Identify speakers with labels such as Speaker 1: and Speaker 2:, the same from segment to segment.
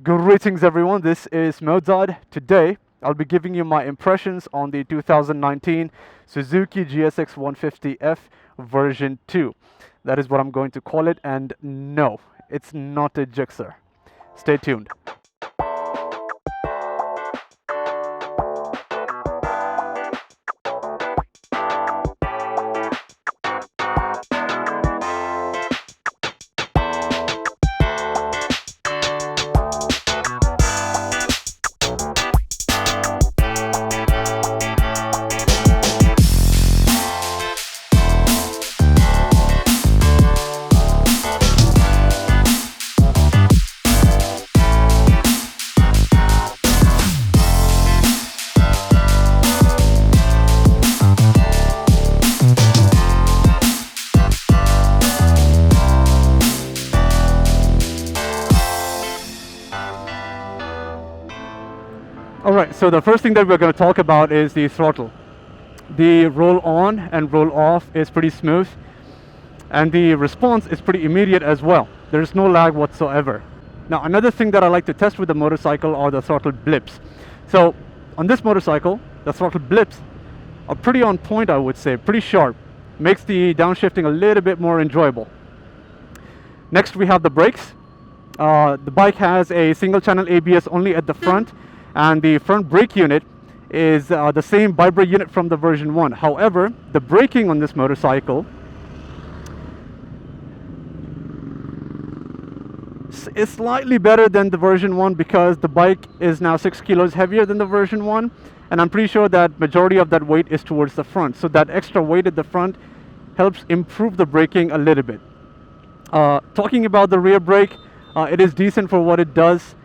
Speaker 1: Greetings everyone, this is Mozard. Today I'll be giving you my impressions on the 2019 Suzuki GSX-150F version 2. That is what I'm going to call it, and no, it's not a Gixxer. Stay tuned. Alright, so the first thing that we're going to talk about is the throttle. The roll on and roll off is pretty smooth, and the response is pretty immediate as well. There's no lag whatsoever. Now, another thing that I like to test with the motorcycle are the throttle blips. So on this motorcycle, the throttle blips are pretty on point, I would say, pretty sharp. Makes the downshifting a little bit more enjoyable. Next, we have the brakes. The bike has a single channel ABS only at the front, and the front brake unit is the same vibra unit from the version 1. However, the braking on this motorcycle is slightly better than the version 1 because the bike is now 6 kilos heavier than the version 1, and I'm pretty sure that majority of that weight is towards the front. So that extra weight at the front helps improve the braking a little bit. Talking about the rear brake, it is decent for what it does.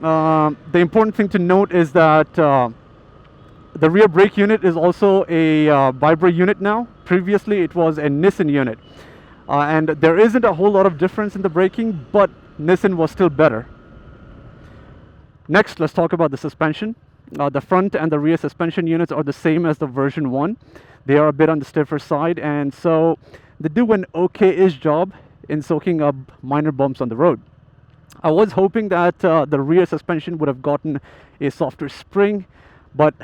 Speaker 1: The important thing to note is that the rear brake unit is also a vibra unit now. Previously it was a Nissan unit, and there isn't a whole lot of difference in the braking, but Nissan was still better. Next, let's talk about the suspension. The front and the rear suspension units are the same as the version 1. They are a bit on the stiffer side, and so they do an okay-ish job in soaking up minor bumps on the road. I was hoping that the rear suspension would have gotten a softer spring, but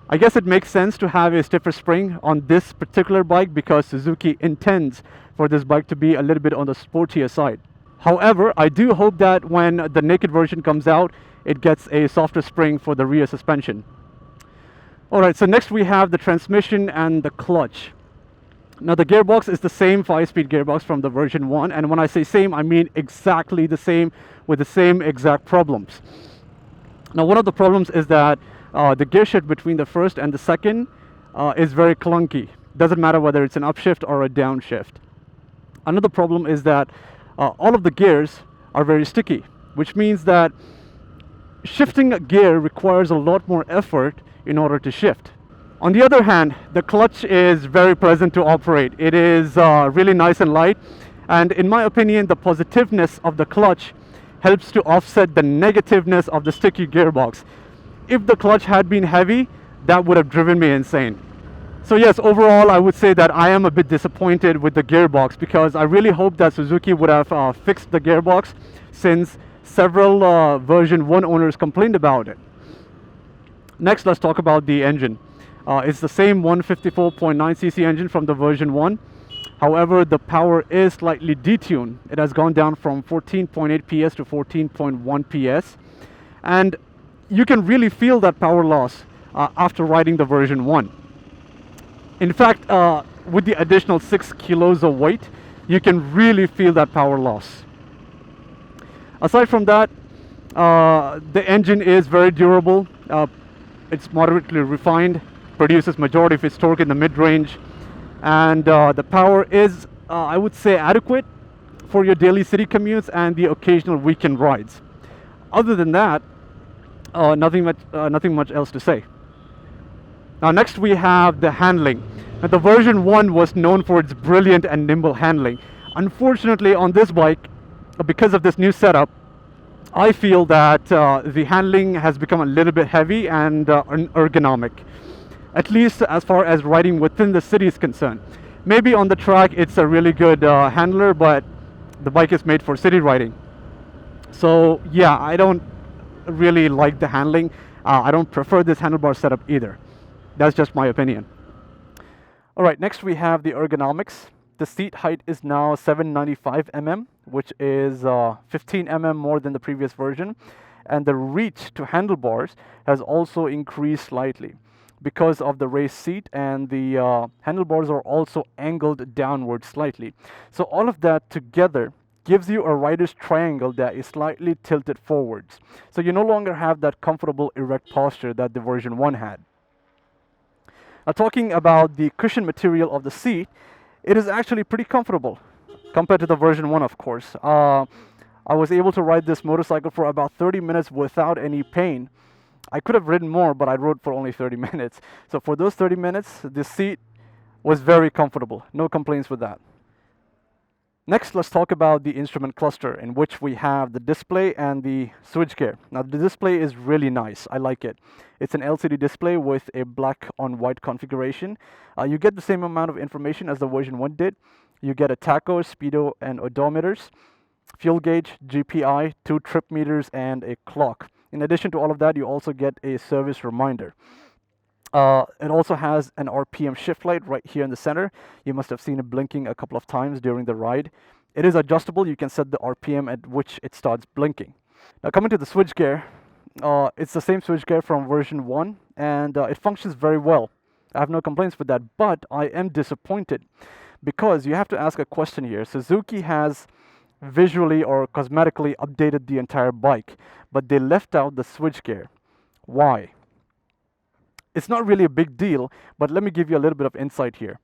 Speaker 1: I guess it makes sense to have a stiffer spring on this particular bike because Suzuki intends for this bike to be a little bit on the sportier side. However, I do hope that when the naked version comes out, it gets a softer spring for the rear suspension. Alright, so next we have the transmission and the clutch. Now, the gearbox is the same 5-speed gearbox from the version 1, and when I say same, I mean exactly the same with the same exact problems. Now, one of the problems is that the gear shift between the first and the second is very clunky. Doesn't matter whether it's an upshift or a downshift. Another problem is that all of the gears are very sticky, which means that shifting a gear requires a lot more effort in order to shift. On the other hand, the clutch is very pleasant to operate. It is really nice and light, and in my opinion, the positiveness of the clutch helps to offset the negativeness of the sticky gearbox. If the clutch had been heavy, that would have driven me insane. So yes, overall, I would say that I am a bit disappointed with the gearbox because I really hope that Suzuki would have fixed the gearbox, since several version 1 owners complained about it. Next, let's talk about the engine. It's the same 154.9cc engine from the version 1. However, the power is slightly detuned. It has gone down from 14.8 PS to 14.1 PS. And you can really feel that power loss after riding the version 1. In fact, with the additional 6 kilos of weight, you can really feel that power loss. Aside from that, the engine is very durable. It's moderately refined, produces majority of its torque in the mid-range, and the power is, I would say, adequate for your daily city commutes and the occasional weekend rides. Other than that, nothing much else to say. Now, next we have the handling. Now, the version 1 was known for its brilliant and nimble handling. Unfortunately, on this bike, because of this new setup, I feel that the handling has become a little bit heavy and ergonomic, at least as far as riding within the city is concerned. Maybe on the track it's a really good handler, but The bike is made for city riding. So yeah, I don't really like the handling. I don't prefer this handlebar setup either. That's just my opinion. All right, next we have the ergonomics. The seat height is now 795 mm, which is 15 mm more than the previous version. And the reach to handlebars has also increased slightly because of the raised seat, and the handlebars are also angled downward slightly. So all of that together gives you a rider's triangle that is slightly tilted forwards. So you no longer have that comfortable erect posture that the version 1 had. Now, talking about the cushion material of the seat, it is actually pretty comfortable compared to the version 1, of course. I was able to ride this motorcycle for about 30 minutes without any pain. I could have ridden more, but I rode for only 30 minutes. So for those 30 minutes, the seat was very comfortable. No complaints with that. Next, let's talk about the instrument cluster, in which we have the display and the switchgear. Now, the display is really nice. I like it. It's an LCD display with a black on white configuration. You get the same amount of information as the version 1 did. You get a tacho, speedo, and odometers, fuel gauge, GPI, 2 trip meters, and a clock. In addition to all of that, you also get a service reminder. It also has an RPM shift light right here in the center. You must have seen it blinking a couple of times during the ride. It is adjustable. You can set the RPM at which it starts blinking. Now, coming to the switchgear, it's the same switchgear from version 1, and it functions very well. I have no complaints with that, but I am disappointed because you have to ask a question here. Suzuki has visually or cosmetically updated the entire bike, but they left out the switchgear. Why? It's not really a big deal, but let me give you a little bit of insight here.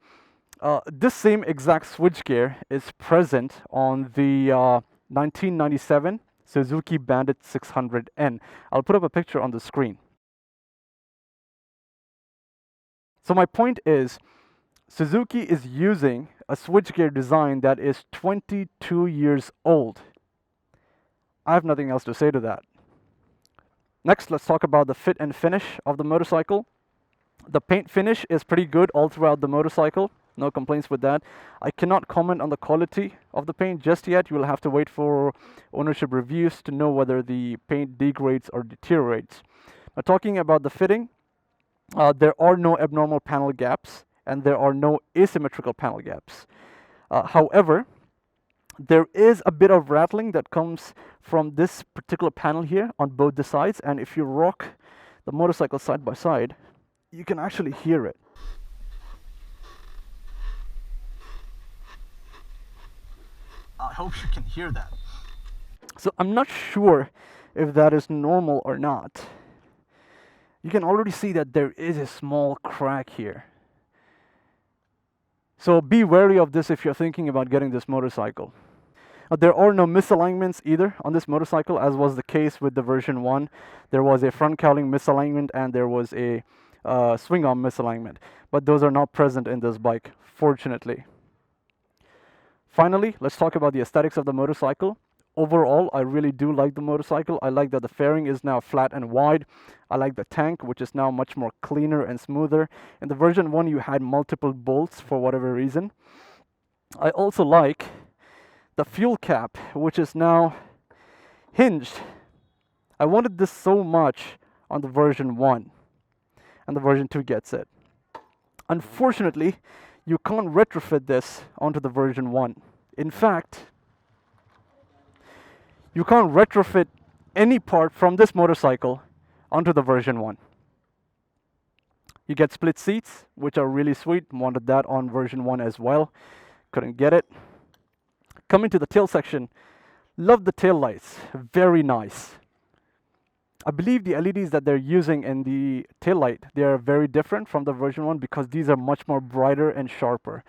Speaker 1: This same exact switchgear is present on the 1997 Suzuki Bandit 600N. I'll put up a picture on the screen. So my point is, Suzuki is using a switchgear design that is 22 years old. I have nothing else to say to that. Next, let's talk about the fit and finish of the motorcycle. The paint finish is pretty good all throughout the motorcycle. No complaints with that. I cannot comment on the quality of the paint just yet. You will have to wait for ownership reviews to know whether the paint degrades or deteriorates. Now, talking about the fitting, there are no abnormal panel gaps and there are no asymmetrical panel gaps. However, there is a bit of rattling that comes from this particular panel here on both the sides, and if you rock the motorcycle side by side, you can actually hear it. I hope you can hear that. So I'm not sure if that is normal or not. You can already see that there is a small crack here. So be wary of this if you're thinking about getting this motorcycle. There are no misalignments either on this motorcycle, as was the case with the version 1. There was a front cowling misalignment and there was a swing arm misalignment, but those are not present in this bike, fortunately. Finally, let's talk about the aesthetics of the motorcycle. Overall, I really do like the motorcycle. I like that the fairing is now flat and wide. I like the tank, which is now much more cleaner and smoother. In the version 1, you had multiple bolts for whatever reason. I also like the fuel cap, which is now hinged. I wanted this so much on the version 1, and the version 2 gets it. Unfortunately, you can't retrofit this onto the version 1. In fact, you can't retrofit any part from this motorcycle onto the version 1. You get split seats, which are really sweet. Wanted that on version 1 as well. Couldn't get it. Coming to the tail section, love the tail lights, very nice. I believe the LEDs that they're using in the tail light, they are very different from the version 1 because these are much more brighter and sharper.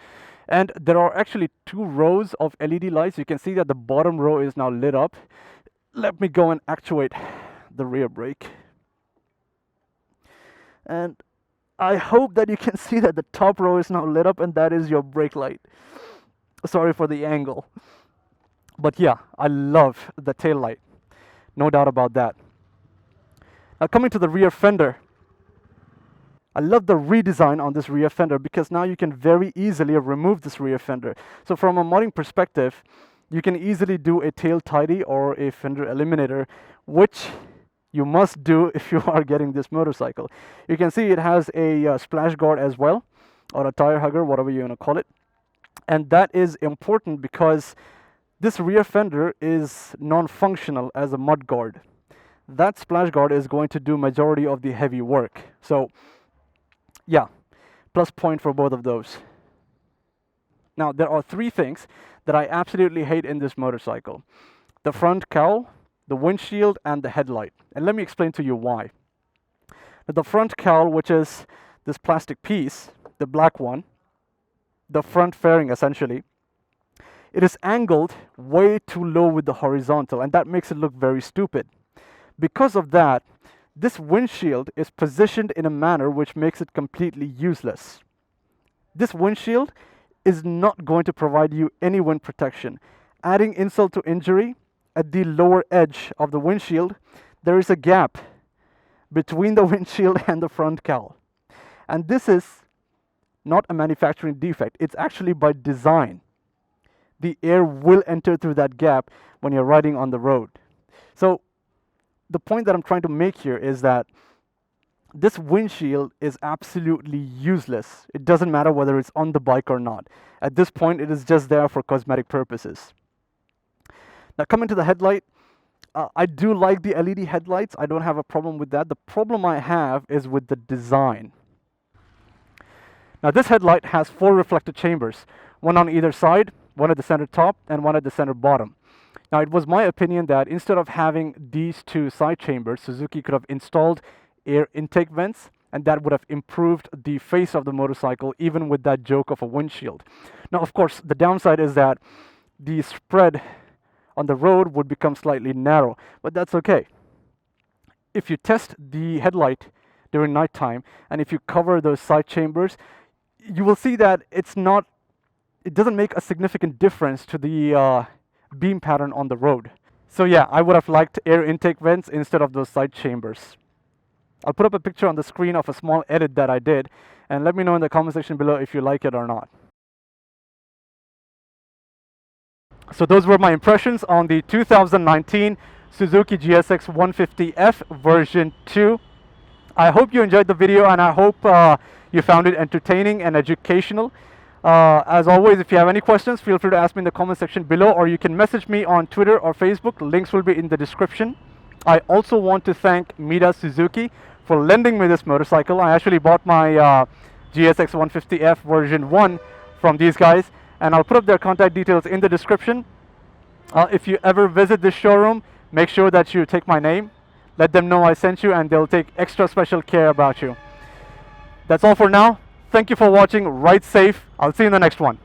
Speaker 1: And there are actually 2 rows of LED lights. You can see that the bottom row is now lit up. Let me go and actuate the rear brake. And I hope that you can see that the top row is now lit up, and that is your brake light. Sorry for the angle. But yeah, I love the tail light. No doubt about that. Now coming to the rear fender. I love the redesign on this rear fender because now you can very easily remove this rear fender. So from a modding perspective, You can easily do a tail tidy or a fender eliminator, which you must do if you are getting this motorcycle. You can see it has a splash guard as well, or a tire hugger, whatever you want to call it. And that is important because this rear fender is non-functional as a mud guard. That splash guard is going to do majority of the heavy work. So yeah, plus point for both of those. Now there are three things that I absolutely hate in this motorcycle: the front cowl, the windshield, and the headlight. And let me explain to you why. The front cowl, which is this plastic piece, the black one, the front fairing essentially, it is angled way too low with the horizontal, and that makes it look very stupid. Because of that, this windshield is positioned in a manner which makes it completely useless. This windshield is not going to provide you any wind protection. Adding insult to injury, at the lower edge of the windshield, there is a gap between the windshield and the front cowl. And this is not a manufacturing defect, it's actually by design. The air will enter through that gap when you're riding on the road. So the point that I'm trying to make here is that this windshield is absolutely useless. It doesn't matter whether it's on the bike or not. At this point, it is just there for cosmetic purposes. Now coming to the headlight, I do like the LED headlights. I don't have a problem with that. The problem I have is with the design. Now this headlight has 4 reflector chambers, one on either side, one at the center top, and one at the center bottom. Now it was my opinion that instead of having these 2 side chambers, Suzuki could have installed air intake vents, and that would have improved the face of the motorcycle even with that joke of a windshield. Now of course the downside is that the spread on the road would become slightly narrow, but that's okay. If you test the headlight during nighttime and if you cover those side chambers, you will see that it doesn't make a significant difference to the beam pattern on the road. So yeah, I would have liked air intake vents instead of those side chambers. I'll put up a picture on the screen of a small edit that I did, and let me know in the comment section below if you like it or not. So those were my impressions on the 2019 Suzuki GSX-150F version 2. I hope you enjoyed the video, and I hope you found it entertaining and educational. As always, if you have any questions, feel free to ask me in the comment section below, or you can message me on Twitter or Facebook. Links will be in the description. I also want to thank Midas Suzuki for lending me this motorcycle. I actually bought my GSX-150F version 1 from these guys, and I'll put up their contact details in the description. If you ever visit this showroom, make sure that you take my name, let them know I sent you, and they'll take extra special care about you. That's all for now. Thank you for watching. Ride safe. I'll see you in the next one.